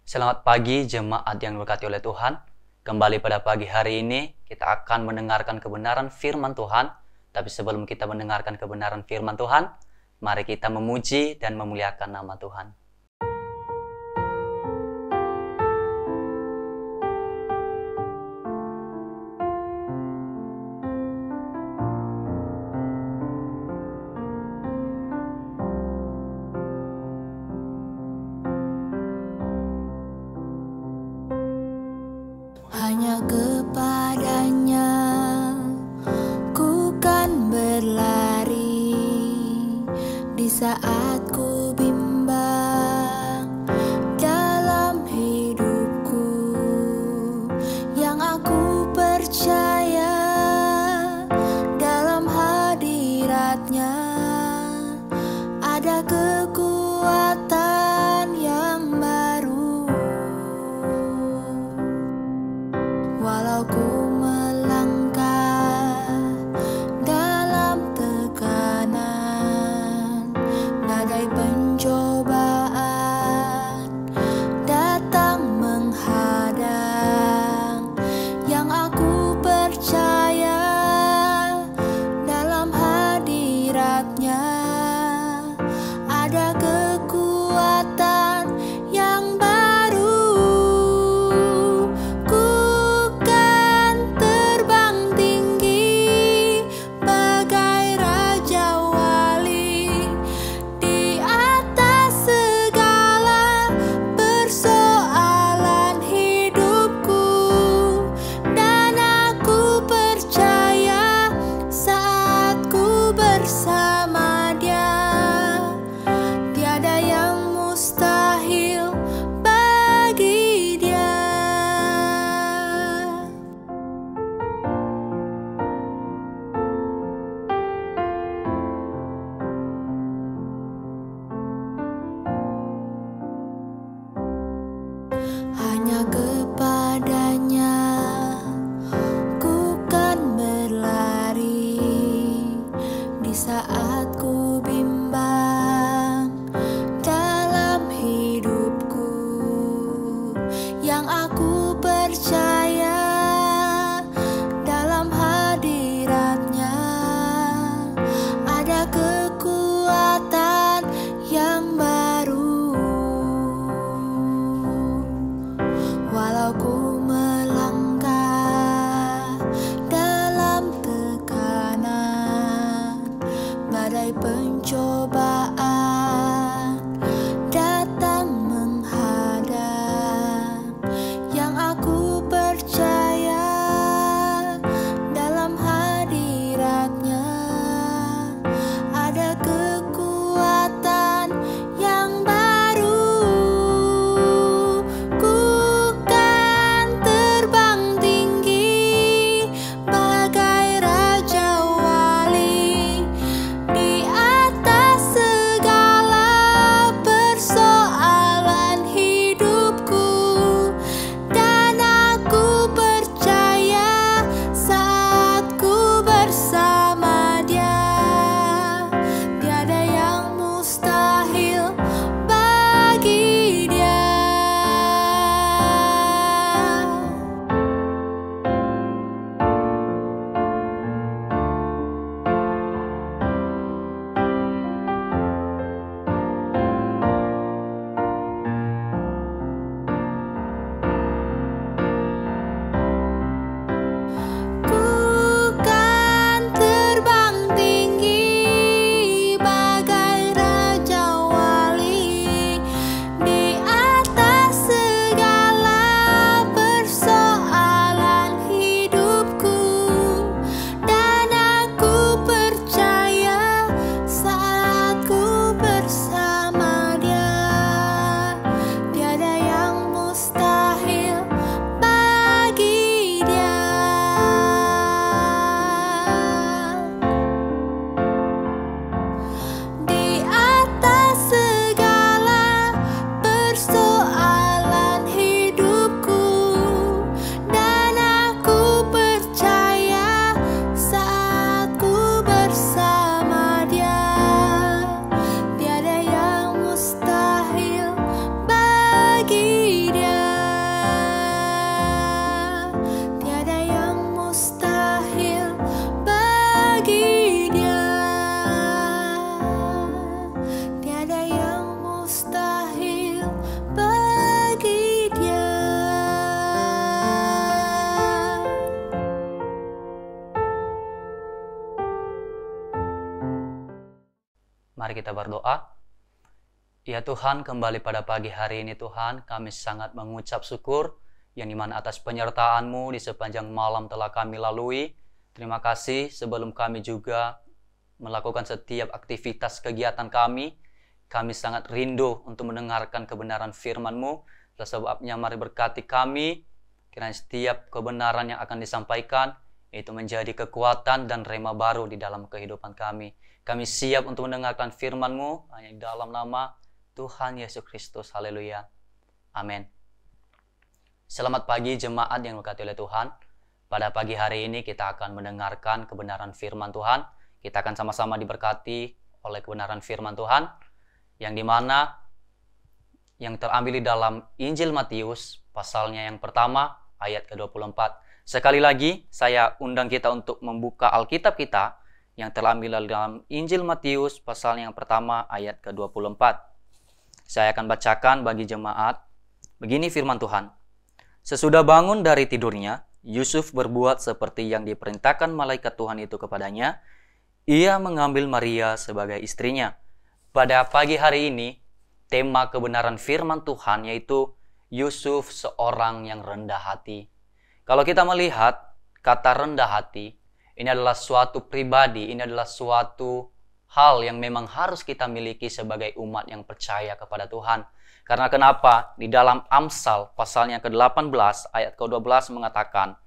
Selamat pagi jemaat yang diberkati oleh Tuhan. Kembali pada pagi hari ini kita akan mendengarkan kebenaran firman Tuhan. Tapi sebelum kita mendengarkan kebenaran firman Tuhan, mari kita memuji dan memuliakan nama Tuhan. Hanya kepadanya ku kan berlari di saat ku bimbang dalam hidupku, yang aku percaya dalam hadiratnya ada kekuatan yang baru. Walau ku melangkah dalam tekanan, nada Mari kita berdoa. Ya Tuhan, kembali pada pagi hari ini Tuhan, kami sangat mengucap syukur yang dimana atas penyertaan-Mu di sepanjang malam telah kami lalui. Terima kasih sebelum kami juga melakukan setiap aktivitas kegiatan kami. Kami sangat rindu untuk mendengarkan kebenaran firman-Mu. Oleh sebabnya mari berkati kami, kiranya setiap kebenaran yang akan disampaikan itu menjadi kekuatan dan rema baru di dalam kehidupan kami. Kami siap untuk mendengarkan firman-Mu hanya di dalam nama Tuhan Yesus Kristus. Haleluya. Amin. Selamat pagi jemaat yang diberkati oleh Tuhan. Pada pagi hari ini kita akan mendengarkan kebenaran firman Tuhan. Kita akan sama-sama diberkati oleh kebenaran firman Tuhan, yang dimana yang terambil di dalam Injil Matius pasalnya yang pertama ayat ke-24. Sekali lagi saya undang kita untuk membuka Alkitab kita yang terambil dalam Injil Matius pasal yang pertama ayat ke-24. Saya akan bacakan bagi jemaat. Begini firman Tuhan. Sesudah bangun dari tidurnya, Yusuf berbuat seperti yang diperintahkan malaikat Tuhan itu kepadanya. Ia mengambil Maria sebagai istrinya. Pada pagi hari ini, tema kebenaran firman Tuhan yaitu Yusuf seorang yang rendah hati. Kalau kita melihat kata rendah hati, ini adalah suatu pribadi, ini adalah suatu hal yang memang harus kita miliki sebagai umat yang percaya kepada Tuhan. Karena kenapa? Di dalam Amsal pasalnya ke-18 ayat ke-12 mengatakan,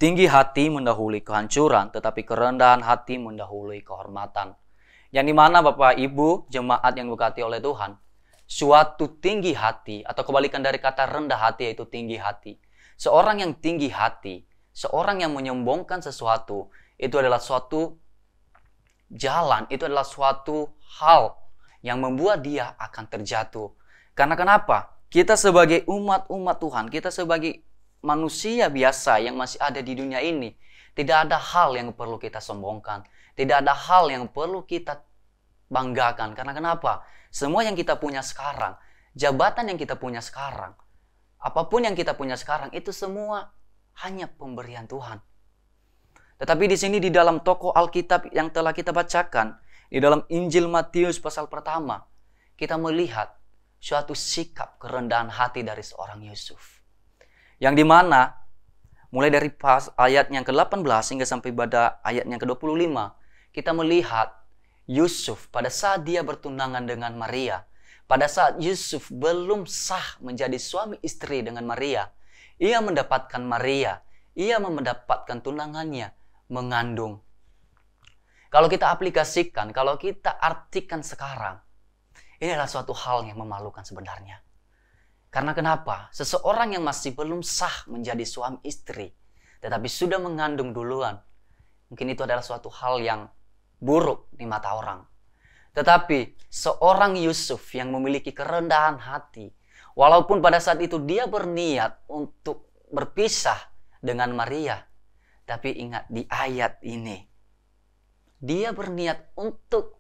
tinggi hati mendahului kehancuran, tetapi kerendahan hati mendahului kehormatan. Yang dimana Bapak Ibu jemaat yang diberkati oleh Tuhan, suatu tinggi hati atau kebalikan dari kata rendah hati yaitu tinggi hati. Seorang yang tinggi hati, seorang yang menyombongkan sesuatu, itu adalah suatu jalan, itu adalah suatu hal yang membuat dia akan terjatuh. Karena kenapa? Kita sebagai umat Tuhan, kita sebagai manusia biasa yang masih ada di dunia ini, tidak ada hal yang perlu kita sombongkan. Tidak ada hal yang perlu kita banggakan. Karena kenapa? Semua yang kita punya sekarang, jabatan yang kita punya sekarang, apapun yang kita punya sekarang, itu semua hanya pemberian Tuhan. Tetapi di sini di dalam tokoh Alkitab yang telah kita bacakan, di dalam Injil Matius pasal pertama, kita melihat suatu sikap kerendahan hati dari seorang Yusuf. Yang dimana mulai dari ayat yang ke-18 hingga sampai pada ayat yang ke-25, kita melihat Yusuf pada saat dia bertunangan dengan Maria, pada saat Yusuf belum sah menjadi suami istri dengan Maria, ia mendapatkan Maria, ia mendapatkan tunangannya, mengandung. Kalau kita aplikasikan, kalau kita artikan sekarang, ini adalah suatu hal yang memalukan sebenarnya. Karena kenapa? Seseorang yang masih belum sah menjadi suami istri, tetapi sudah mengandung duluan, mungkin itu adalah suatu hal yang buruk di mata orang. Tetapi seorang Yusuf yang memiliki kerendahan hati, walaupun pada saat itu dia berniat untuk berpisah dengan Maria, tapi ingat di ayat ini, dia berniat untuk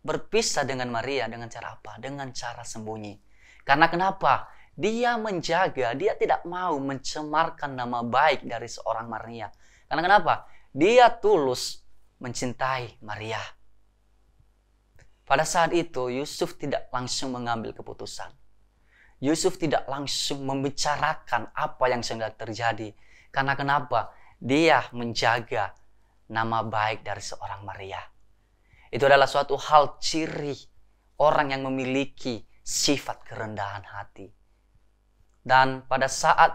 berpisah dengan Maria dengan cara apa? Dengan cara sembunyi. Karena kenapa? Dia menjaga, dia tidak mau mencemarkan nama baik dari seorang Maria. Karena kenapa? Dia tulus mencintai Maria. Pada saat itu Yusuf tidak langsung mengambil keputusan. Yusuf tidak langsung membicarakan apa yang sedang terjadi. Karena kenapa? Dia menjaga nama baik dari seorang Maria. Itu adalah suatu hal ciri orang yang memiliki sifat kerendahan hati. Dan pada saat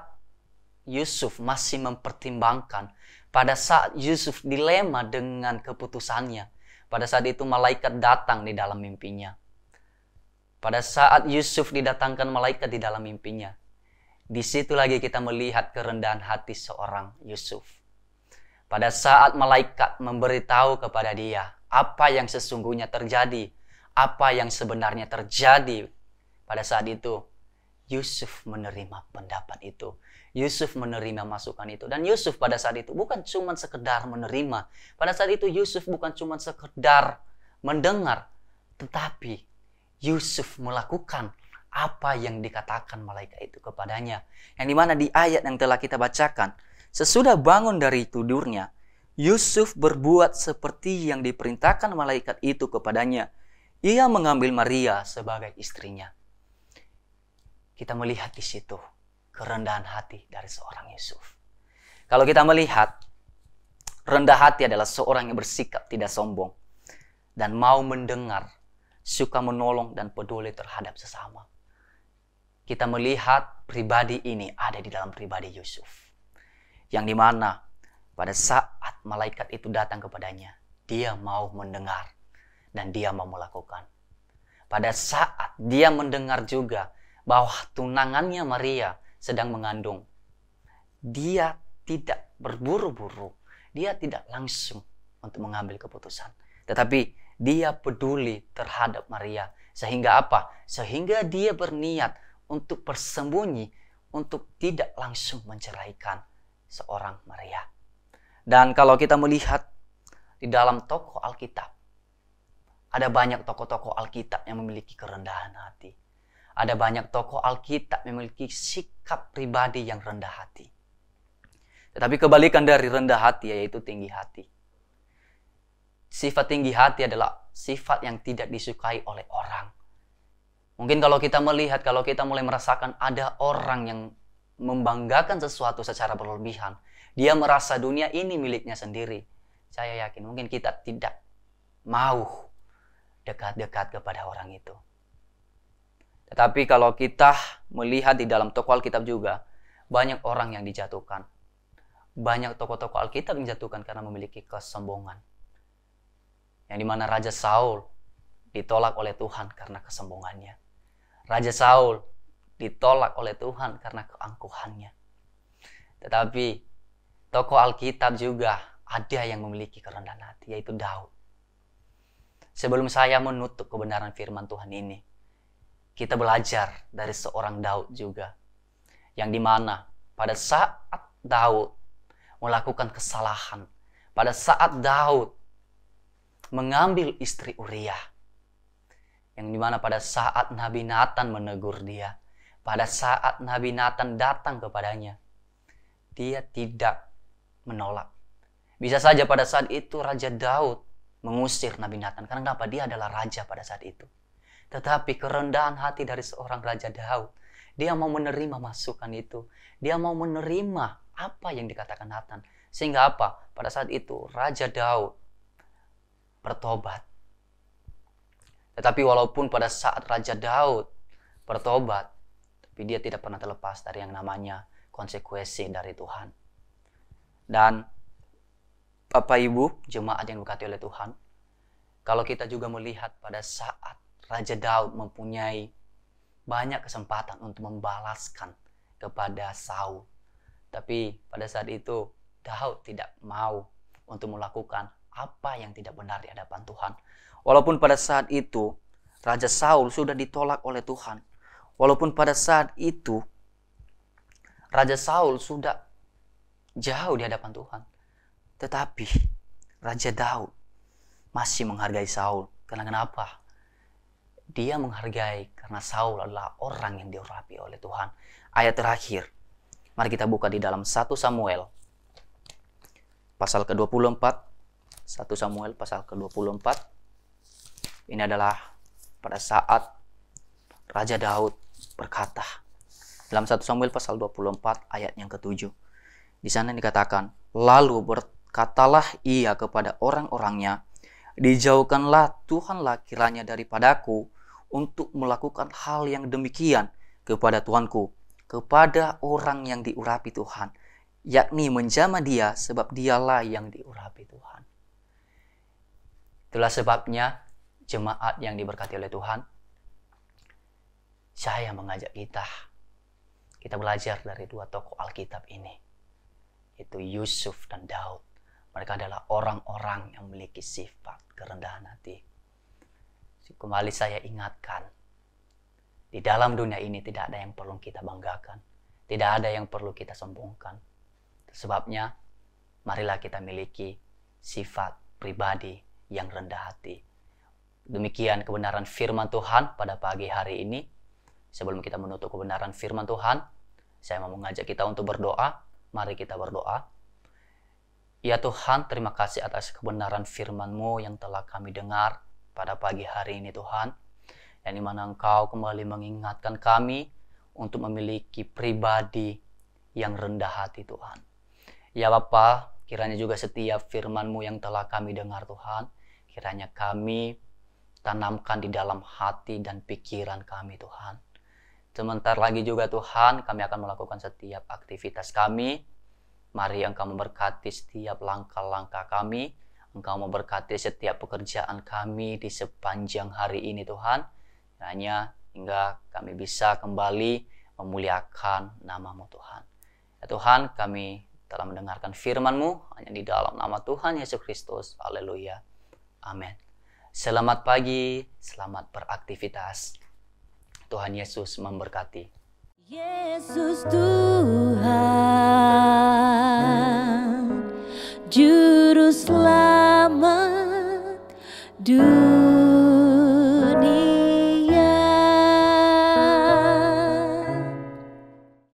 Yusuf masih mempertimbangkan, pada saat Yusuf dilema dengan keputusannya, pada saat itu malaikat datang di dalam mimpinya. Pada saat Yusuf didatangkan malaikat di dalam mimpinya, di situ lagi kita melihat kerendahan hati seorang Yusuf. Pada saat malaikat memberitahu kepada dia apa yang sesungguhnya terjadi, apa yang sebenarnya terjadi, pada saat itu Yusuf menerima pendapat itu. Yusuf menerima masukan itu. Dan Yusuf pada saat itu bukan cuma sekedar menerima. Pada saat itu Yusuf bukan cuma sekedar mendengar, tetapi Yusuf melakukan apa yang dikatakan malaikat itu kepadanya. Yang dimana di ayat yang telah kita bacakan, sesudah bangun dari tidurnya, Yusuf berbuat seperti yang diperintahkan malaikat itu kepadanya. Ia mengambil Maria sebagai istrinya. Kita melihat di situ kerendahan hati dari seorang Yusuf. Kalau kita melihat, rendah hati adalah seorang yang bersikap tidak sombong dan mau mendengar, suka menolong dan peduli terhadap sesama. Kita melihat pribadi ini ada di dalam pribadi Yusuf. Yang dimana pada saat malaikat itu datang kepadanya, dia mau mendengar dan dia mau melakukan. Pada saat dia mendengar juga bahwa tunangannya Maria sedang mengandung, dia tidak berburu-buru, dia tidak langsung untuk mengambil keputusan. Tetapi dia peduli terhadap Maria. Sehingga apa? Sehingga dia berniat untuk bersembunyi, untuk tidak langsung menceraikan seorang Maria. Dan kalau kita melihat di dalam tokoh Alkitab, ada banyak tokoh-tokoh Alkitab yang memiliki kerendahan hati. Ada banyak tokoh Alkitab yang memiliki sikap pribadi yang rendah hati. Tetapi kebalikan dari rendah hati yaitu tinggi hati. Sifat tinggi hati adalah sifat yang tidak disukai oleh orang. Mungkin kalau kita melihat, kalau kita mulai merasakan ada orang yang membanggakan sesuatu secara berlebihan, dia merasa dunia ini miliknya sendiri. Saya yakin mungkin kita tidak mau dekat-dekat kepada orang itu. Tetapi kalau kita melihat di dalam tokoh Alkitab juga, banyak orang yang dijatuhkan. Banyak tokoh-tokoh Alkitab yang dijatuhkan karena memiliki kesombongan. Yang dimana Raja Saul ditolak oleh Tuhan karena kesombongannya. Raja Saul ditolak oleh Tuhan karena keangkuhannya. Tetapi tokoh Alkitab juga ada yang memiliki kerendahan hati, yaitu Daud. Sebelum saya menutup kebenaran firman Tuhan ini, kita belajar dari seorang Daud juga. Yang dimana pada saat Daud melakukan kesalahan, pada saat Daud mengambil istri Uriah, yang dimana pada saat Nabi Nathan menegur dia, pada saat Nabi Nathan datang kepadanya, dia tidak menolak. Bisa saja pada saat itu Raja Daud mengusir Nabi Nathan, karena kenapa? Dia adalah raja pada saat itu. Tetapi kerendahan hati dari seorang Raja Daud, dia mau menerima masukan itu, dia mau menerima apa yang dikatakan Nathan. Sehingga apa? Pada saat itu Raja Daud bertobat. Tetapi walaupun pada saat Raja Daud bertobat, tapi dia tidak pernah terlepas dari yang namanya konsekuensi dari Tuhan. Dan Bapak Ibu, jemaat yang diberkati oleh Tuhan, kalau kita juga melihat pada saat Raja Daud mempunyai banyak kesempatan untuk membalaskan kepada Saul, tapi pada saat itu Daud tidak mau untuk melakukan apa yang tidak benar di hadapan Tuhan. Walaupun pada saat itu Raja Saul sudah ditolak oleh Tuhan, walaupun pada saat itu Raja Saul sudah jauh di hadapan Tuhan, tetapi Raja Daud masih menghargai Saul. Karena kenapa? Dia menghargai karena Saul adalah orang yang diurapi oleh Tuhan. Ayat terakhir, mari kita buka di dalam 1 Samuel pasal ke-24. 1 Samuel pasal ke-24. Ini adalah pada saat Raja Daud berkata dalam 1 Samuel pasal 24 ayat yang ke-7. Di sana dikatakan, lalu berkatalah ia kepada orang-orangnya, dijauhkanlah Tuhanlah kiranya daripadaku untuk melakukan hal yang demikian kepada Tuanku, kepada orang yang diurapi Tuhan, yakni menjamah dia, sebab dialah yang diurapi Tuhan. Itulah sebabnya jemaat yang diberkati oleh Tuhan, saya mengajak kita belajar dari dua tokoh Alkitab ini, yaitu Yusuf dan Daud. Mereka adalah orang-orang yang memiliki sifat kerendahan hati. Kembali saya ingatkan, di dalam dunia ini tidak ada yang perlu kita banggakan, tidak ada yang perlu kita sombongkan. Sebabnya, marilah kita miliki sifat pribadi yang rendah hati. Demikian kebenaran firman Tuhan pada pagi hari ini. Sebelum kita menutup kebenaran firman Tuhan, saya mau mengajak kita untuk berdoa. Mari kita berdoa. Ya Tuhan, terima kasih atas kebenaran firman-Mu yang telah kami dengar. pada pagi hari ini Tuhan, yang dimana Engkau kembali mengingatkan kami untuk memiliki pribadi yang rendah hati Tuhan. Ya Bapa, kiranya juga setiap firman-Mu yang telah kami dengar Tuhan, kiranya kami tanamkan di dalam hati dan pikiran kami Tuhan. Sebentar lagi juga Tuhan, kami akan melakukan setiap aktivitas kami. Mari Engkau memberkati setiap langkah-langkah kami. Engkau memberkati setiap pekerjaan kami di sepanjang hari ini Tuhan. Hanya hingga kami bisa kembali memuliakan nama-Mu Tuhan. Ya Tuhan, kami telah mendengarkan firman-Mu hanya di dalam nama Tuhan Yesus Kristus. Haleluya. Amin. Selamat pagi, selamat beraktivitas. Tuhan Yesus memberkati. Yesus Tuhan, Juru Selamat dunia.